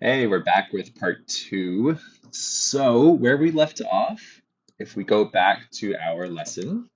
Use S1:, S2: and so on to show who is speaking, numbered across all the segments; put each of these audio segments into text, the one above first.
S1: Hey, we're back with part two. So, where we left off, if we go back to our lesson,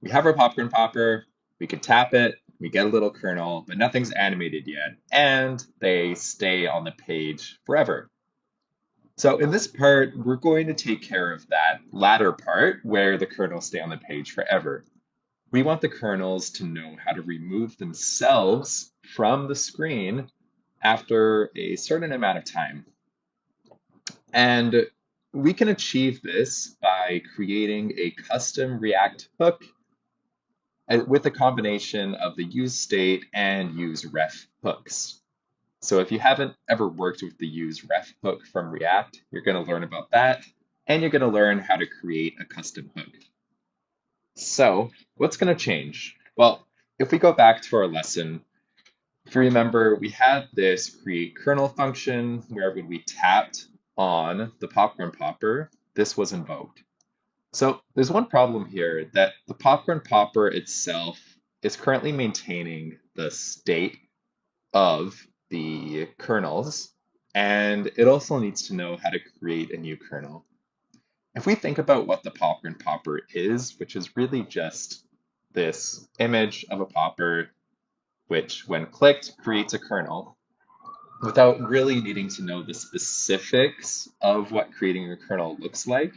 S1: we have our popcorn popper, we can tap it, we get a little kernel, but nothing's animated yet, and they stay on the page forever. So, in this part, we're going to take care of that latter part where the kernels stay on the page forever. We want the kernels to know how to remove themselves from the screen after a certain amount of time. And we can achieve this by creating a custom React hook with a combination of the useState and useRef hooks. So if you haven't ever worked with the useRef hook from React, you're going to learn about that, and you're going to learn how to create a custom hook. So what's going to change? Well, if we go back to our lesson, if you remember, we had this create kernel function where when we tapped on the popcorn popper, this was invoked. So there's one problem here that the popcorn popper itself is currently maintaining the state of the kernels, and it also needs to know how to create a new kernel. If we think about what the popcorn popper is, which is really just this image of a popper, which when clicked creates a kernel, without really needing to know the specifics of what creating a kernel looks like,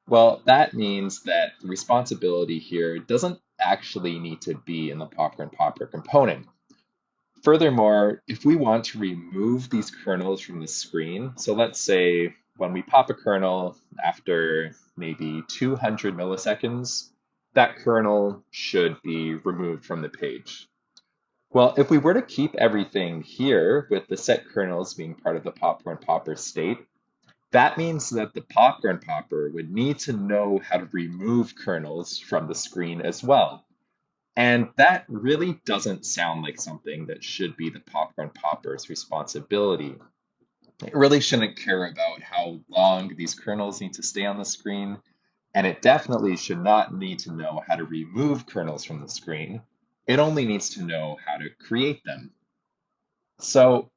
S1: well, that means that the responsibility here doesn't actually need to be in the popcorn popper component. Furthermore, if we want to remove these kernels from the screen, so let's say when we pop a kernel after maybe 200 milliseconds, that kernel should be removed from the page. Well, if we were to keep everything here with the set kernels being part of the popcorn popper state, that means that the popcorn popper would need to know how to remove kernels from the screen as well. And that really doesn't sound like something that should be the popcorn popper's responsibility. It really shouldn't care about how long these kernels need to stay on the screen, and it definitely should not need to know how to remove kernels from the screen. It only needs to know how to create them. So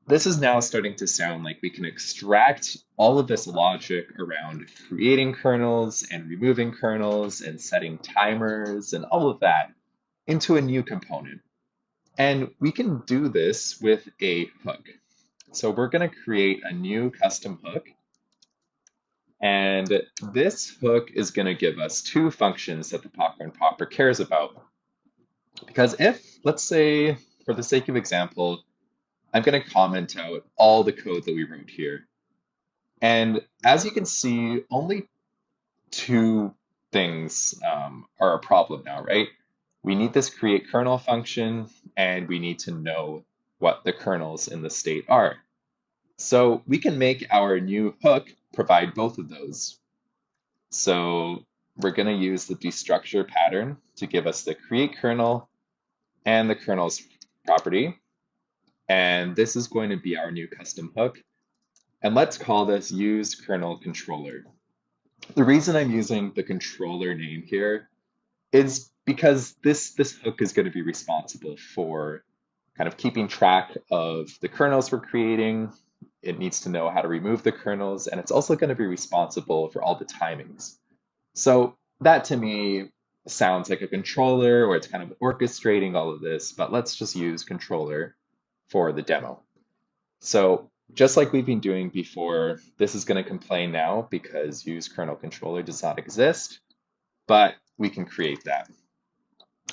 S1: this is now starting to sound like we can extract all of this logic around creating kernels and removing kernels and setting timers and all of that into a new component. And we can do this with a hook. So we're going to create a new custom hook. And this hook is going to give us two functions that the popcorn popper cares about. Because if, let's say, for the sake of example, I'm going to comment out all the code that we wrote here. And as you can see, only two things are a problem now, right? We need this create kernel function, and we need to know what the kernels in the state are. So we can make our new hook provide both of those. So we're going to use the destructure pattern to give us the create kernel and the kernels property. And this is going to be our new custom hook. And let's call this use kernel controller. The reason I'm using the controller name here is because this hook is going to be responsible for kind of keeping track of the kernels we're creating. It needs to know how to remove the kernels, and it's also going to be responsible for all the timings. So that to me sounds like a controller, or it's kind of orchestrating all of this, but let's just use controller for the demo. So just like we've been doing before, this is going to complain now because use kernel controller does not exist, but we can create that.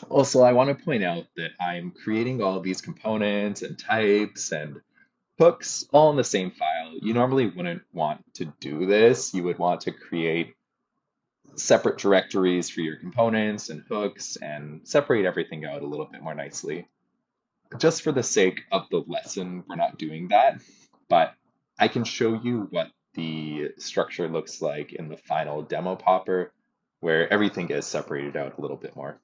S1: Also, I want to point out that I'm creating all of these components and types and hooks all in the same file. You normally wouldn't want to do this. You would want to create separate directories for your components and hooks and separate everything out a little bit more nicely. Just for the sake of the lesson, we're not doing that, but I can show you what the structure looks like in the final demo popper, where everything is separated out a little bit more.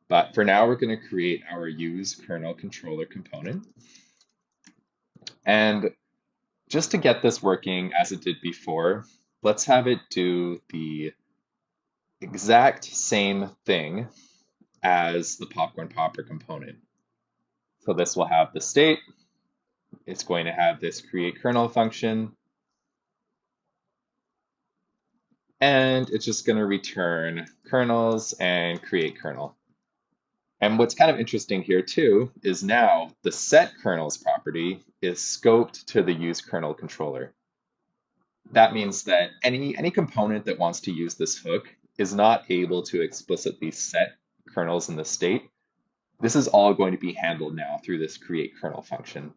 S1: But for now, we're going to create our use kernel controller component. And just to get this working as it did before, let's have it do the exact same thing as the popcorn popper component. So this will have the state, it's going to have this create kernel function, and it's just going to return kernels and create kernel. And what's kind of interesting here too is now the set kernels property is scoped to the use kernel controller. That means that any component that wants to use this hook is not able to explicitly set kernels in the state. This is all going to be handled now through this create kernel function.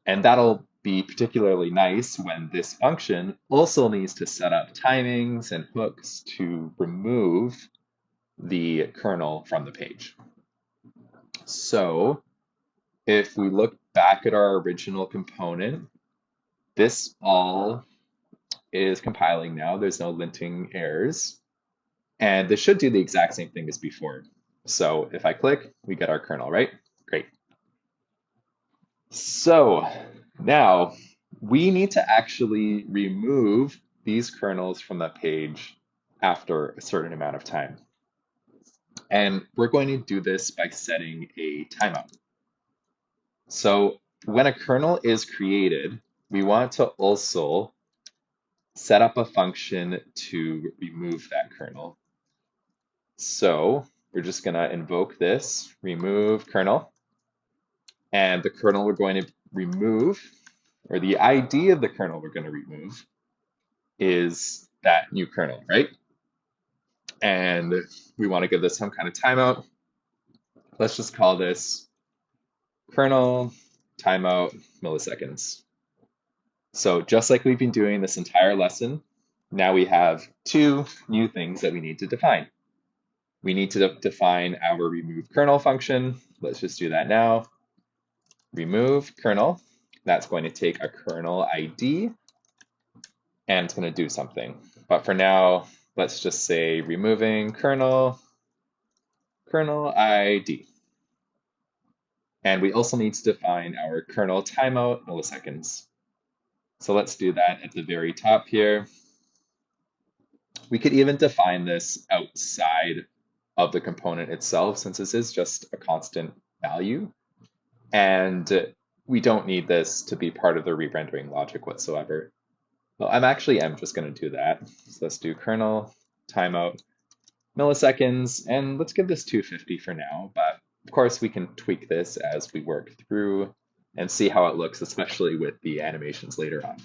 S1: And that'll be particularly nice when this function also needs to set up timings and hooks to remove the kernel from the page. So if we look back at our original component, this all is compiling now. There's no linting errors. And this should do the exact same thing as before. So if I click, we get our kernel, right? Great. So now we need to actually remove these kernels from the page after a certain amount of time. And we're going to do this by setting a timeout. So when a kernel is created, we want to also set up a function to remove that kernel. So we're just going to invoke this remove kernel. And the kernel we're going to remove, or the ID of the kernel we're going to remove, is that new kernel, right? And we want to give this some kind of timeout. Let's just call this kernel timeout milliseconds. So just like we've been doing this entire lesson, now we have two new things that we need to define. We need to define our remove kernel function. Let's just do that now. Remove kernel. That's going to take a kernel ID and it's going to do something. But for now, let's just say removing kernel ID. And we also need to define our kernel timeout milliseconds. So let's do that at the very top here. We could even define this outside of the component itself, since this is just a constant value. And we don't need this to be part of the re-rendering logic whatsoever. Well, I'm just going to do that. So let's do kernel timeout milliseconds, and let's give this 250 for now. But of course, we can tweak this as we work through and see how it looks, especially with the animations later on.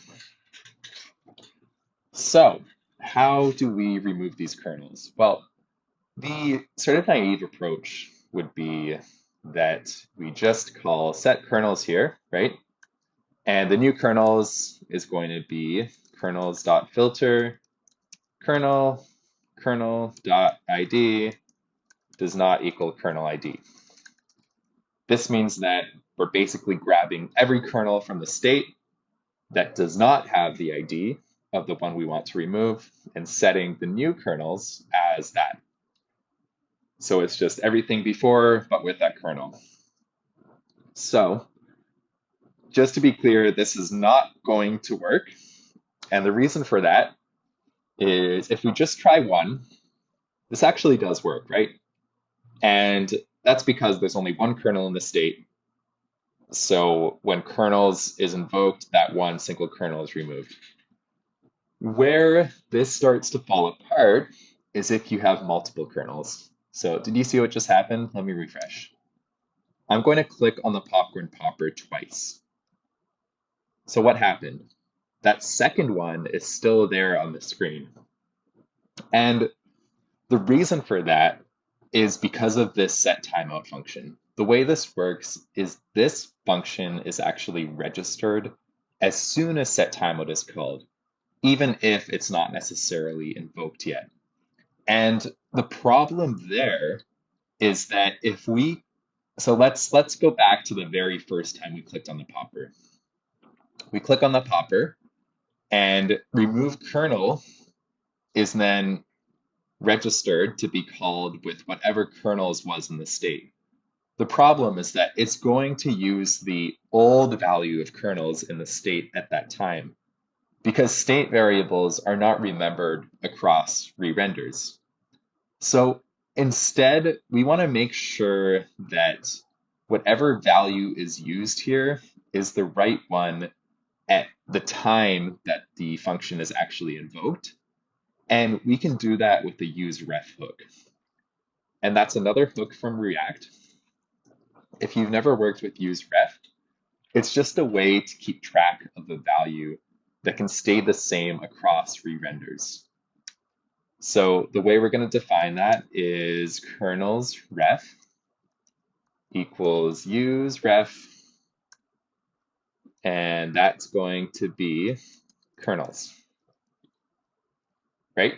S1: So how do we remove these kernels? Well, the sort of naive approach would be that we just call set kernels here, right? And the new kernels is going to be kernels.filter kernel.id does not equal kernel ID. This means that we're basically grabbing every kernel from the state that does not have the ID of the one we want to remove and setting the new kernels as that. So it's just everything before, but with that kernel. So just to be clear, this is not going to work. And the reason for that is if we just try one, this actually does work, right? And that's because there's only one kernel in the state. So when kernels is invoked, that one single kernel is removed. Where this starts to fall apart is if you have multiple kernels. So did you see what just happened? Let me refresh. I'm going to click on the popcorn popper twice. So what happened? That second one is still there on the screen. And the reason for that is because of this set timeout function. The way this works is this function is actually registered as soon as set timeout is called, even if it's not necessarily invoked yet. And the problem there is that if we, so let's go back to the very first time we clicked on the popper. We click on the popper and remove kernel is then registered to be called with whatever kernels was in the state. The problem is that it's going to use the old value of kernels in the state at that time because state variables are not remembered across re-renders. So instead, we want to make sure that whatever value is used here is the right one at the time that the function is actually invoked. And we can do that with the useRef hook. And that's another hook from React. If you've never worked with useRef, it's just a way to keep track of a value that can stay the same across re-renders. So the way we're going to define that is kernel's ref equals useRef, and that's going to be kernels, right?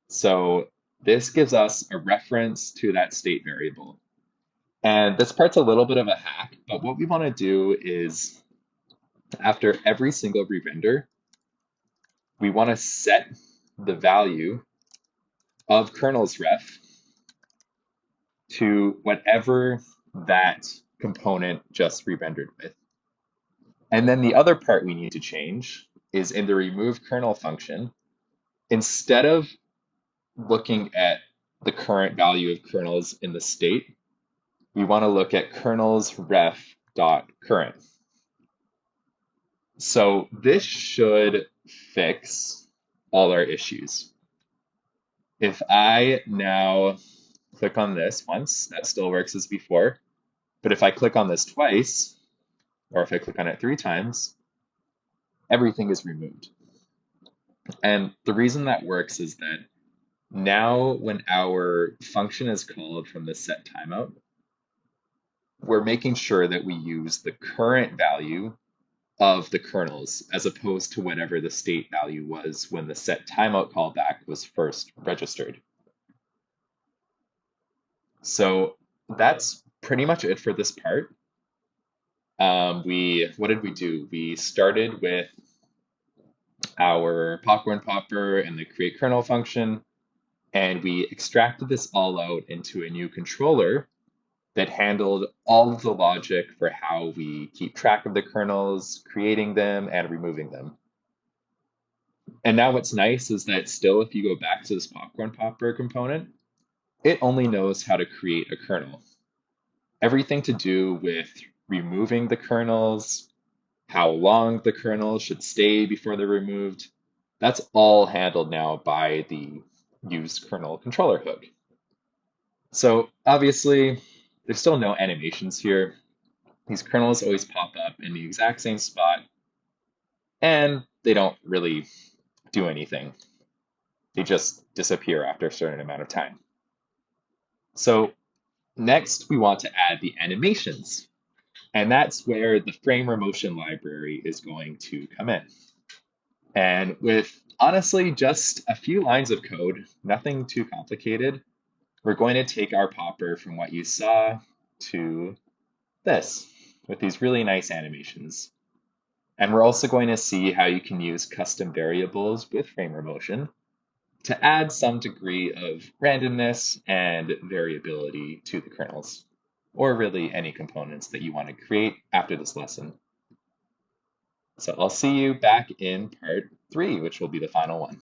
S1: So this gives us a reference to that state variable. And this part's a little bit of a hack, but what we want to do is after every single re-render, we want to set the value of kernel's ref to whatever that component just re-rendered with. And then the other part we need to change is in the remove kernel function, instead of looking at the current value of kernels in the state, we want to look at kernel's ref.current. So this should fix all our issues. If I now click on this once, that still works as before. But if I click on this twice, or if I click on it 3 times, everything is removed. And the reason that works is that now when our function is called from the set timeout, we're making sure that we use the current value of the kernels as opposed to whatever the state value was when the set timeout callback was first registered. So that's pretty much it for this part. What did we do? We started with our popcorn popper and the create kernel function, and we extracted this all out into a new controller that handled all of the logic for how we keep track of the kernels, creating them, and removing them. And now what's nice is that still, if you go back to this popcorn popper component, it only knows how to create a kernel. Everything to do with removing the kernels, how long the kernels should stay before they're removed, that's all handled now by the use kernel controller hook. So obviously, there's still no animations here. These kernels always pop up in the exact same spot, and they don't really do anything. They just disappear after a certain amount of time. So next, we want to add the animations. And that's where the framer motion library is going to come in. And with honestly just a few lines of code, nothing too complicated, we're going to take our popper from what you saw to this with these really nice animations. And we're also going to see how you can use custom variables with framer motion to add some degree of randomness and variability to the kernels, or really any components that you want to create after this lesson. So I'll see you back in part 3, which will be the final one.